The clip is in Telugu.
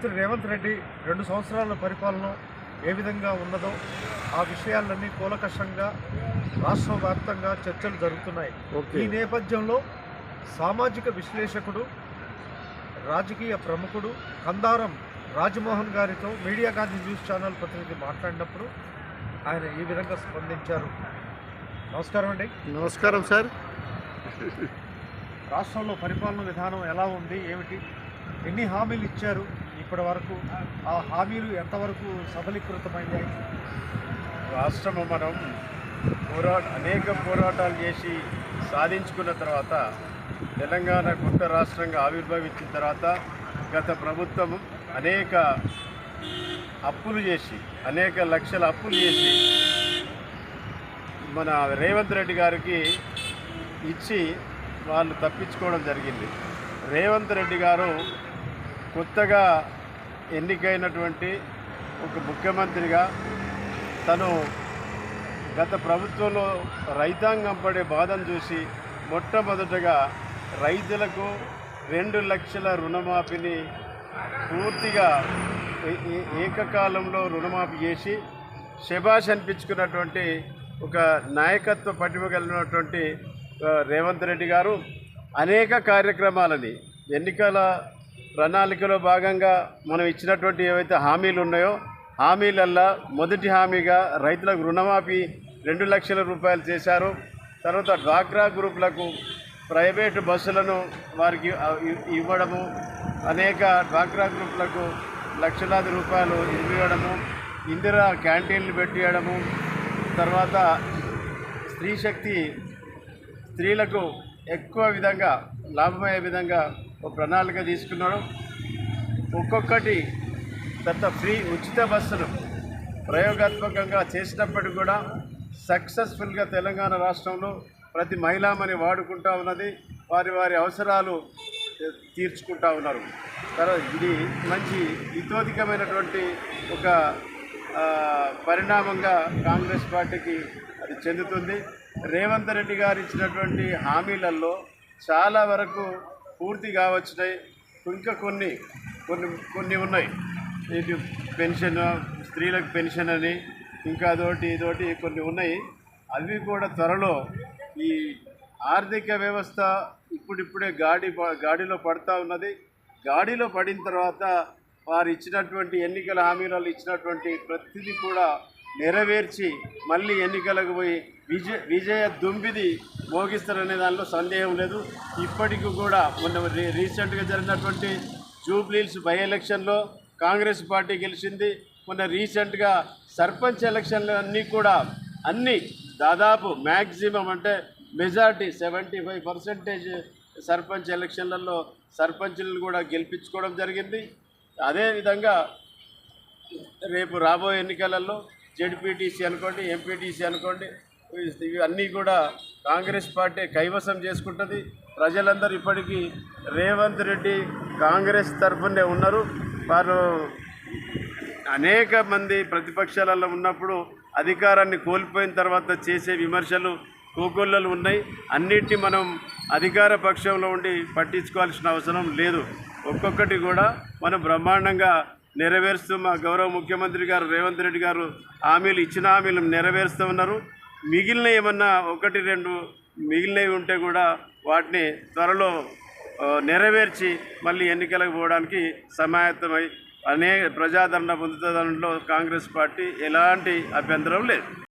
ముఖ్యమంత్రి రేవంత్ రెడ్డి 2 సంవత్సరాల పరిపాలన ఏ విధంగా ఉన్నదో ఆ విషయాలన్నీ కూలంకషంగా రాష్ట్ర వ్యాప్తంగా చర్చలు జరుగుతున్నాయి. ఈ నేపథ్యంలో సామాజిక విశ్లేషకుడు, రాజకీయ ప్రముఖుడు కందారం రాజమోహన్ గారితో మీడియా గాంధీ న్యూస్ ఛానల్ ప్రతినిధి మాట్లాడినప్పుడు ఆయన ఈ విధంగా స్పందించారు. నమస్కారం అండి. నమస్కారం సార్. రాష్ట్రంలో పరిపాలన విధానం ఎలా ఉంది, ఏమిటి, ఎన్ని హామీలు ఇచ్చారు ఇప్పటి వరకు, ఆ హామీలు ఎంతవరకు సఫలీకృతమయ్యాయి? రాష్ట్రము మనం అనేక పోరాటాలు చేసి సాధించుకున్న తర్వాత తెలంగాణ కొత్త రాష్ట్రంగా ఆవిర్భవించిన తర్వాత గత ప్రభుత్వం అనేక అప్పులు చేసి అనేక లక్షల అప్పులు చేసి మన రేవంత్ రెడ్డి గారికి ఇచ్చి వాళ్ళు తప్పించుకోవడం జరిగింది. రేవంత్ రెడ్డి గారు కొత్తగా ఎన్నికైనటువంటి ఒక ముఖ్యమంత్రిగా తను గత ప్రభుత్వంలో రైతాంగం పడే బాధను చూసి మొట్టమొదటగా రైతులకు 2 లక్షల రుణమాఫీని పూర్తిగా ఏకకాలంలో రుణమాఫీ చేసి శభాష్ అనిపించుకున్నటువంటి ఒక నాయకత్వ పటిమ కలిగినటువంటి రేవంత్ రెడ్డి గారు అనేక కార్యక్రమాలని ఎన్నికల ప్రణాళికలో భాగంగా మనం ఇచ్చినటువంటి ఏవైతే హామీలు ఉన్నాయో హామీలల్లా మొదటి హామీగా రైతులకు రుణమాఫీ 2 లక్షల రూపాయలు చేశారు. తర్వాత డ్వాక్రా గ్రూపులకు ప్రైవేటు బస్సులను వారికి ఇవ్వడము, అనేక డ్వాక్రా గ్రూపులకు లక్షలాది రూపాయలు ఇవ్వడము, ఇందిరా క్యాంటీన్లు పెట్టియడము, తర్వాత స్త్రీశక్తి స్త్రీలకు ఎక్కువ విధంగా లాభమయ్యే విధంగా ఒక ప్రణాళిక తీసుకున్నాడు. ఒక్కొక్కటి తర్వాత ఫ్రీ ఉచిత బస్సులు ప్రయోగాత్మకంగా చేసినప్పటికీ కూడా సక్సెస్ఫుల్గా తెలంగాణ రాష్ట్రంలో ప్రతి మహిళామని వాడుకుంటూ ఉన్నది, వారి వారి అవసరాలు తీర్చుకుంటూ ఉన్నారు. తర్వాత ఇది మంచి హితోధికమైనటువంటి ఒక పరిణామంగా కాంగ్రెస్ పార్టీకి అది చెందుతుంది. రేవంత్ రెడ్డి గారు ఇచ్చినటువంటి హామీలలో చాలా వరకు పూర్తి కావచ్చున్నాయి. ఇంకా కొన్ని ఉన్నాయి. ఇది పెన్షన్, స్త్రీలకు పెన్షన్ అని, ఇంకా ఇదోటి కొన్ని ఉన్నాయి. అవి కూడా త్వరలో ఈ ఆర్థిక వ్యవస్థ ఇప్పుడిప్పుడే గాడిలో పడుతూ ఉన్నది. గాడిలో పడిన తర్వాత వారు ఇచ్చినటువంటి ఎన్నికల హామీలలో ఇచ్చినటువంటి ప్రతిదీ కూడా నెరవేర్చి మళ్ళీ ఎన్నికలకు పోయి విజయ దుంబిది మోగిస్తారనే దానిలో సందేహం లేదు. ఇప్పటికీ కూడా మొన్న రీసెంట్గా జరిగినటువంటి జూబ్లీహిల్స్ బై ఎలక్షన్లో కాంగ్రెస్ పార్టీ గెలిచింది. మొన్న రీసెంట్గా సర్పంచ్ ఎలక్షన్లు అన్నీ దాదాపు మ్యాక్సిమం అంటే మెజార్టీ 75% సర్పంచ్ ఎలక్షన్లలో సర్పంచులను కూడా గెలిపించుకోవడం జరిగింది. అదేవిధంగా రేపు రాబోయే ఎన్నికలలో జెడ్పీటీసీ అనుకోండి, ఎంపీటీసీ అనుకోండి, ఇవన్నీ కూడా కాంగ్రెస్ పార్టీ కైవసం చేసుకుంటుంది. ప్రజలందరూ ఇప్పటికీ రేవంత్ రెడ్డి కాంగ్రెస్ తరఫునే ఉన్నారు. వారు అనేక మంది ప్రతిపక్షాలలో ఉన్నప్పుడు అధికారాన్ని కోల్పోయిన తర్వాత చేసే విమర్శలు, కోకొల్లలు ఉన్నాయి. అన్నిటినీ మనం అధికార పక్షంలో ఉండి పట్టించుకోవాల్సిన అవసరం లేదు. ఒక్కొక్కటి కూడా మనం బ్రహ్మాండంగా నెరవేరుస్తూ మా గౌరవ ముఖ్యమంత్రి గారు రేవంత్ రెడ్డి గారు ఇచ్చిన హామీలను నెరవేరుస్తూ ఉన్నారు. మిగిలిన ఏమన్నా 1-2 మిగిలినవి ఉంటే కూడా వాటిని త్వరలో నెరవేర్చి మళ్ళీ ఎన్నికలకు పోవడానికి సమాయత్తమై ప్రజాదరణ పొందుతుందనడంలో కాంగ్రెస్ పార్టీ ఎలాంటి అభ్యంతరం లేదు.